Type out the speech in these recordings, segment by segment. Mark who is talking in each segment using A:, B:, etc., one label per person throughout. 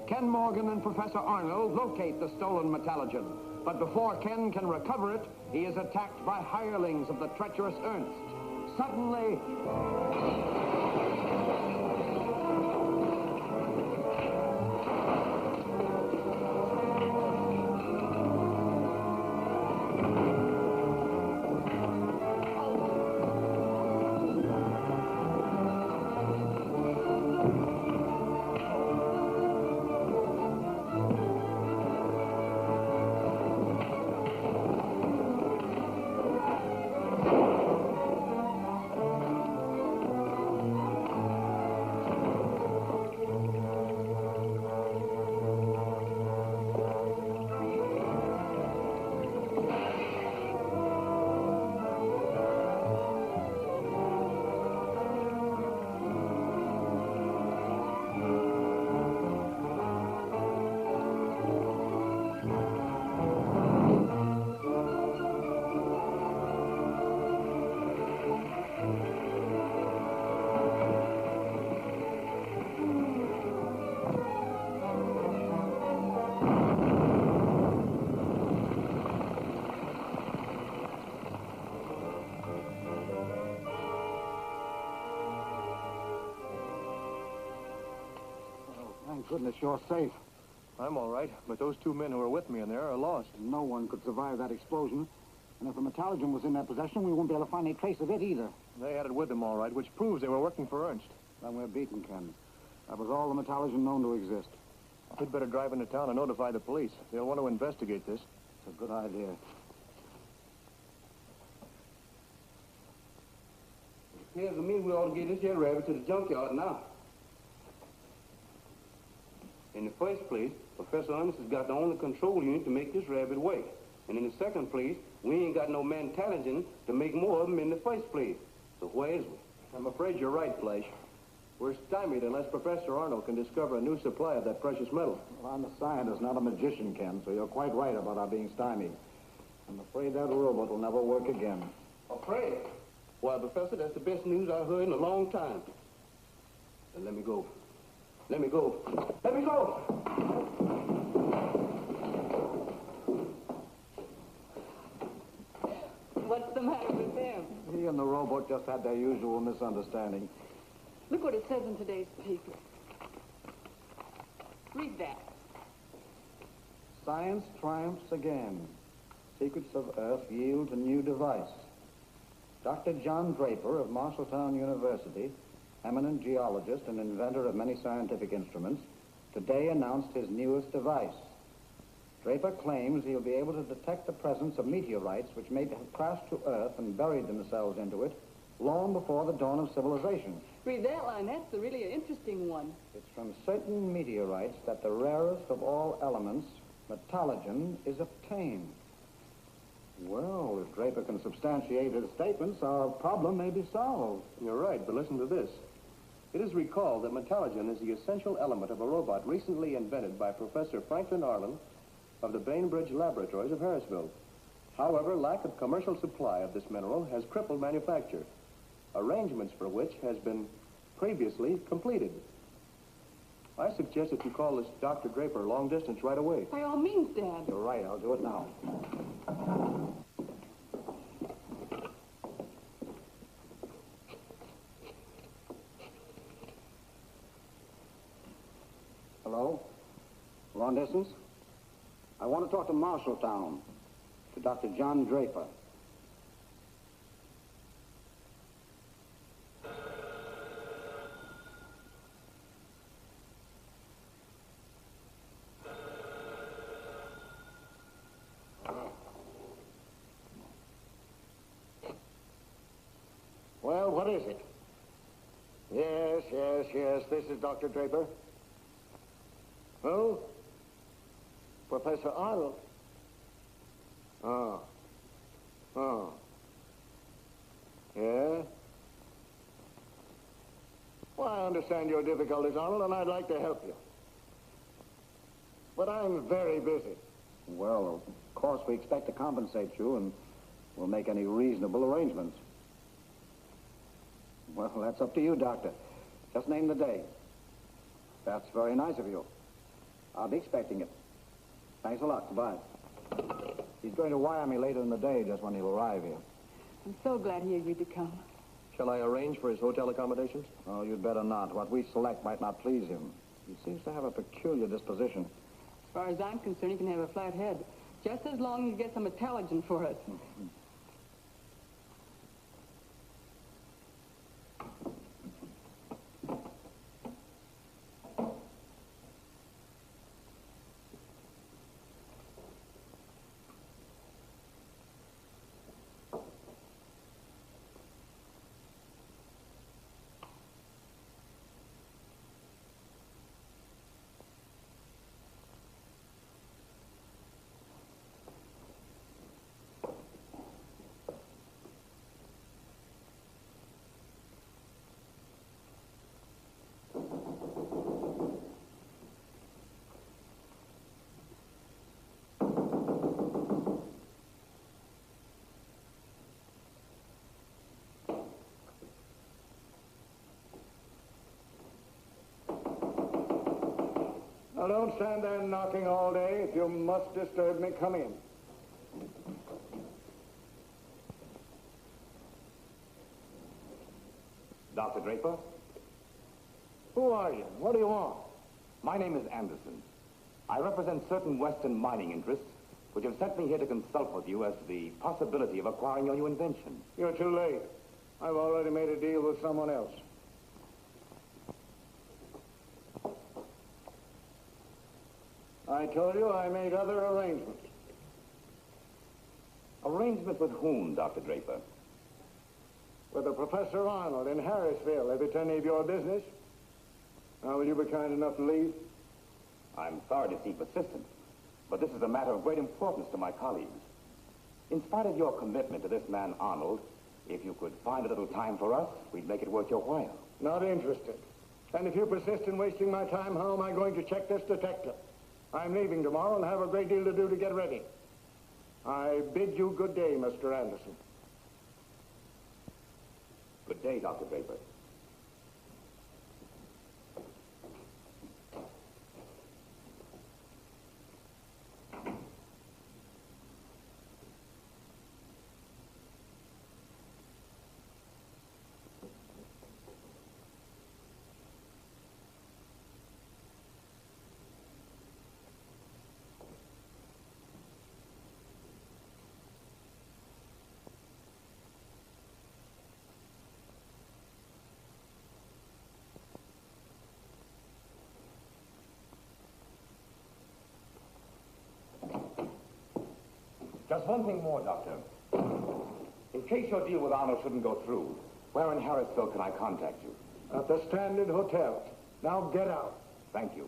A: Ken Morgan and Professor Arnold locate the stolen Metalogen. But before Ken can recover it, he is attacked by hirelings of the treacherous Ernst. Suddenly... Goodness, you're safe.
B: I'm all right, but those two men who were with me in there are lost.
A: No one could survive that explosion. And if the Metalogen was in their possession, we won't be able to find any trace of it either.
B: They had it with them, all right, which proves they were working for Ernst.
A: Then we're beaten, Ken. That was all the Metalogen known to exist.
B: We'd better drive into town and notify the police. They'll want to investigate this.
A: It's a good idea.
C: Here's the mean we ought to get this here rabbit to the junkyard now. In the first place, Professor Ernst has got the only control unit to make this rabbit work. And in the second place, we ain't got no Metalogen to make more of them in the first place. So where is we?
B: I'm afraid you're right, Flash. We're stymied unless Professor Arnold can discover a new supply of that precious metal.
A: Well, I'm a scientist, not a magician, Ken, so you're quite right about our being stymied. I'm afraid that robot will never work again.
C: Afraid? Why, Professor, that's the best news I've heard in a long time. Then let me go. Let me go. Let me go!
D: What's the matter with him?
A: He and the robot just had their usual misunderstanding.
D: Look what it says in today's paper. Read that.
A: Science triumphs again. Secrets of Earth yield a new device. Dr. John Draper of Marshalltown University, eminent geologist and inventor of many scientific instruments, today announced his newest device. Draper claims he'll be able to detect the presence of meteorites which may have crashed to Earth and buried themselves into it long before the dawn of civilization.
D: Read that line. That's a really interesting one.
A: It's from certain meteorites that the rarest of all elements, Metalogen, is obtained. Well, if Draper can substantiate his statements, our problem may be solved.
B: You're right, but listen to this. It is recalled that Metalogen is the essential element of a robot recently invented by Professor Franklin Arnold of the Bainbridge Laboratories of Harrisville. However, lack of commercial supply of this mineral has crippled manufacture, arrangements for which has been previously completed. I suggest that you call this Dr. Draper long distance right away.
D: By all means, Dad.
A: You're right. I'll do it now. Hello? Long distance? I want to talk to Marshalltown, to Dr. John Draper. Well, what is it? Yes, this is Dr. Draper. Who? Professor Arnold. Oh. Yeah? Well, I understand your difficulties, Arnold, and I'd like to help you. But I'm very busy. Well, of course, we expect to compensate you, and we'll make any reasonable arrangements. Well, that's up to you, Doctor. Just name the day. That's very nice of you. I'll be expecting it. Thanks a lot. Goodbye. He's going to wire me later in the day, just when he'll arrive here.
D: I'm so glad he agreed to come.
B: Shall I arrange for his hotel accommodations?
A: Oh, you'd better not. What we select might not please him. He seems to have a peculiar disposition.
D: As far as I'm concerned, he can have a flat head. Just as long as he gets some Metalogen for us.
A: Now, don't stand there knocking all day. If you must disturb me, come in.
E: Dr. Draper?
A: Who are you? What do you want?
E: My name is Anderson. I represent certain Western mining interests which have sent me here to consult with you as to the possibility of acquiring your new invention.
A: You're too late. I've already made a deal with someone else. I told you I made other arrangements.
E: Arrangement with whom, Dr. Draper?
A: With a Professor Arnold in Harrisville, if it's any of your business. Now, will you be kind enough to leave?
E: I'm sorry to seem persistent, but this is a matter of great importance to my colleagues. In spite of your commitment to this man, Arnold, if you could find a little time for us, we'd make it worth your while.
A: Not interested. And if you persist in wasting my time, how am I going to check this detective? I'm leaving tomorrow and have a great deal to do to get ready. I bid you good day, Mr. Anderson.
E: Good day, Dr. Draper. Just one thing more, Doctor. In case your deal with Arnold shouldn't go through, where in Harrisville can I contact you?
A: At the Standard Hotel. Now get out.
E: Thank you.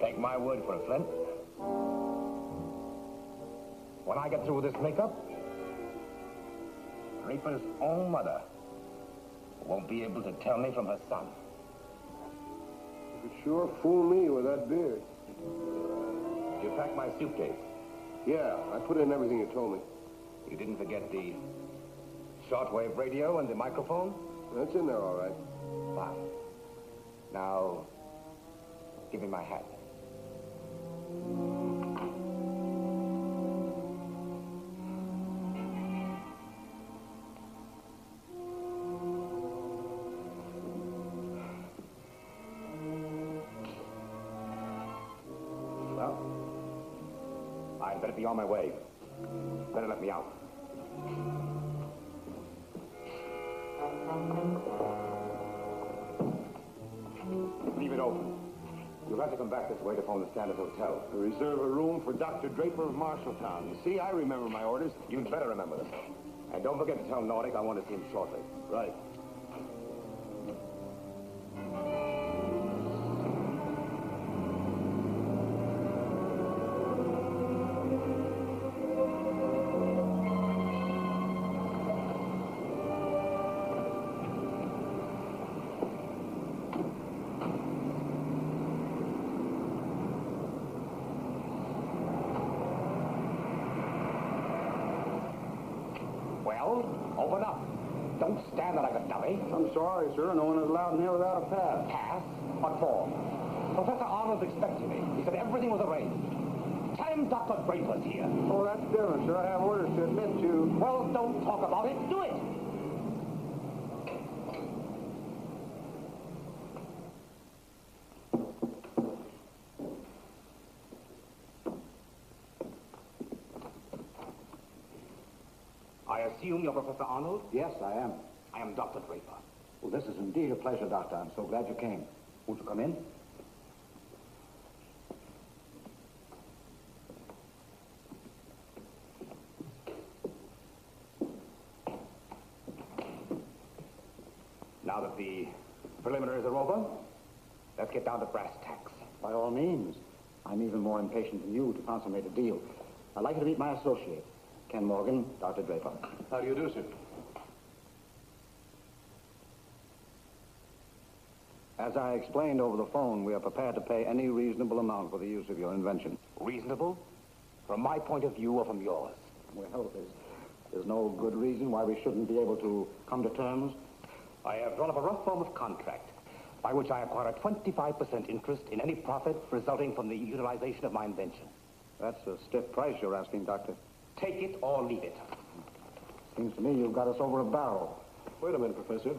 E: Take my word for it, Flint. When I get through with this makeup, Draper's own mother won't be able to tell me from her son.
A: You sure fool me with that beard.
E: You packed my suitcase.
B: Yeah, I put in everything you told me.
E: You didn't forget the shortwave radio and the microphone?
B: That's in there, all right.
E: Fine. Now, give me my hat. I'd better be on my way. Better let me out. Leave it open. You'll have to come back this way to phone the Standard Hotel.
B: Reserve a room for Dr. Draper of Marshalltown. You see, I remember my orders.
E: You'd better remember them. And don't forget to tell Nordic I want to see him shortly.
B: Right.
E: Well, open up. Don't stand there like a dummy.
C: I'm sorry, sir. No one is allowed in here without a pass.
E: Pass? What for? Professor Arnold's expecting me. He said everything was arranged. Tell him Dr. Draper's here.
C: Oh, that's different, sir. I have orders to admit you.
E: Well, don't talk about it. Do it. I assume you're Professor Arnold?
A: Yes, I am.
E: I am Dr. Draper.
A: Well, this is indeed a pleasure, Doctor. I'm so glad you came. Won't you come in?
E: Now that the preliminaries are over, let's get down to brass tacks.
A: By all means. I'm even more impatient than you to consummate a deal. I'd like you to meet my associate, Ken Morgan, Dr. Draper.
B: How do you do, sir?
A: As I explained over the phone, we are prepared to pay any reasonable amount for the use of your invention.
E: Reasonable? From my point of view or from yours?
A: Well, there's no good reason why we shouldn't be able to come to terms.
E: I have drawn up a rough form of contract by which I acquire a 25% interest in any profit resulting from the utilization of my invention.
A: That's a stiff price you're asking, Doctor.
E: Take it or leave it.
A: Seems to me you've got us over a barrel.
B: Wait a minute, Professor.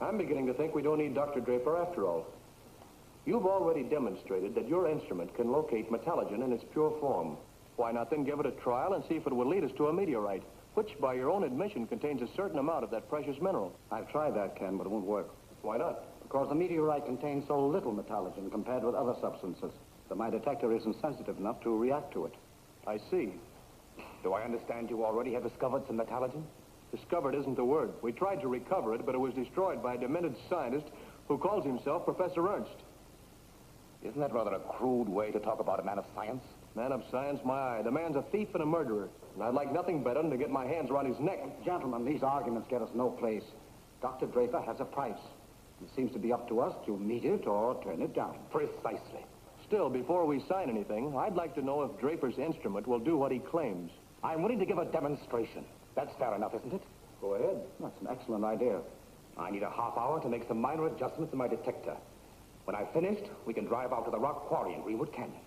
B: I'm beginning to think we don't need Dr. Draper after all. You've already demonstrated that your instrument can locate metalogen in its pure form. Why not then give it a trial and see if it will lead us to a meteorite, which by your own admission contains a certain amount of that precious mineral?
A: I've tried that, Ken, but it won't work.
B: Why not?
A: Because the meteorite contains so little metalogen compared with other substances that my detector isn't sensitive enough to react to it.
B: I see.
E: Do I understand you already have discovered some metalogen?
B: Discovered isn't the word. We tried to recover it, but it was destroyed by a demented scientist who calls himself Professor Ernst.
E: Isn't that rather a crude way to talk about a man of science?
B: Man of science, my eye. The man's a thief and a murderer, and I'd like nothing better than to get my hands around his neck.
A: Gentlemen, these arguments get us no place. Dr. Draper has a price. It seems to be up to us to meet it or turn it down.
E: Precisely.
B: Still, before we sign anything, I'd like to know if Draper's instrument will do what he claims.
E: I'm willing to give a demonstration. That's fair enough, isn't it?
B: Go ahead.
A: That's an excellent idea.
E: I need a half hour to make some minor adjustments in my detector. When I've finished, we can drive out to the rock quarry in Greenwood Canyon.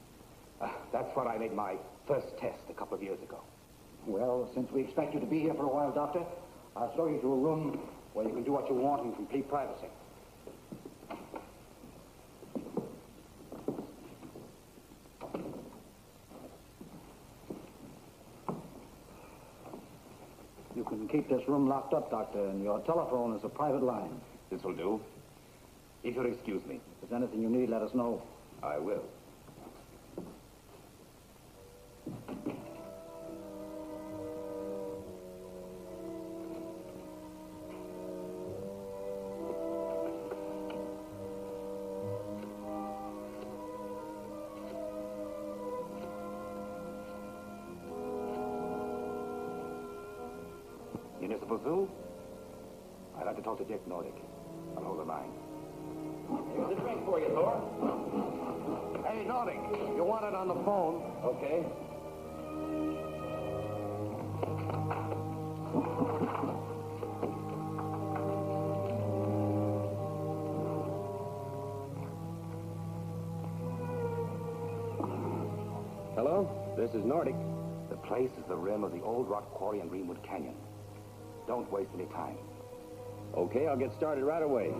E: That's where I made my first test a couple of years ago.
A: Well, since we expect you to be here for a while, Doctor, I'll show you to a room where you can do what you want in complete privacy. You can keep this room locked up, Doctor, and your telephone is a private line.
E: This will do. If you'll excuse me.
A: If there's anything you need, let us know.
E: I will. Municipal Zoo? I'd like to talk to Dick Nordic. I'll hold the line.
C: Here's a drink for you, Thor.
B: Hey, Nordic, you want it on the phone?
C: Okay.
B: Hello? This is Nordic.
E: The place is the rim of the old rock quarry in Greenwood Canyon. Don't waste any time.
B: Okay, I'll get started right away.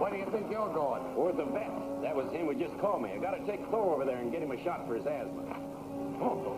F: Where do you think you're going?
G: Where's the vet? That was him who just called me. I gotta take Thor over there and get him a shot for his asthma. Oh.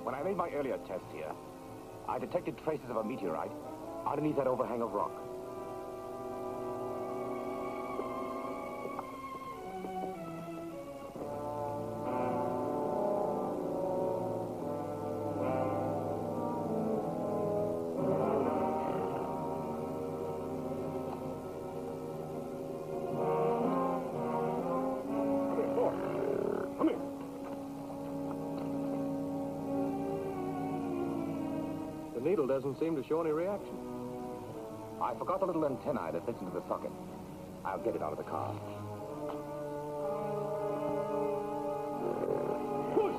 E: When I made my earlier test here, I detected traces of a meteorite underneath that overhang of rock.
B: The needle doesn't seem to show any reaction.
E: I forgot the little antennae that fits into the socket. I'll get it out of the car.
B: Push!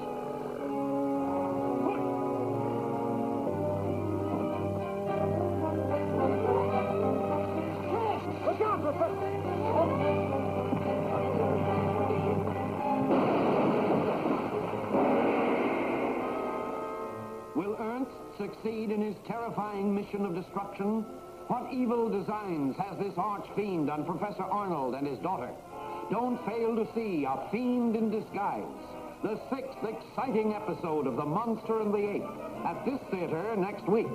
B: Push! Look out, Professor!
H: Will Ernst succeed in his terrifying mission of destruction? What evil designs has this arch-fiend on Professor Arnold and his daughter? Don't fail to see A Fiend in Disguise, the 6th exciting episode of The Monster and the Ape, at this theater next week.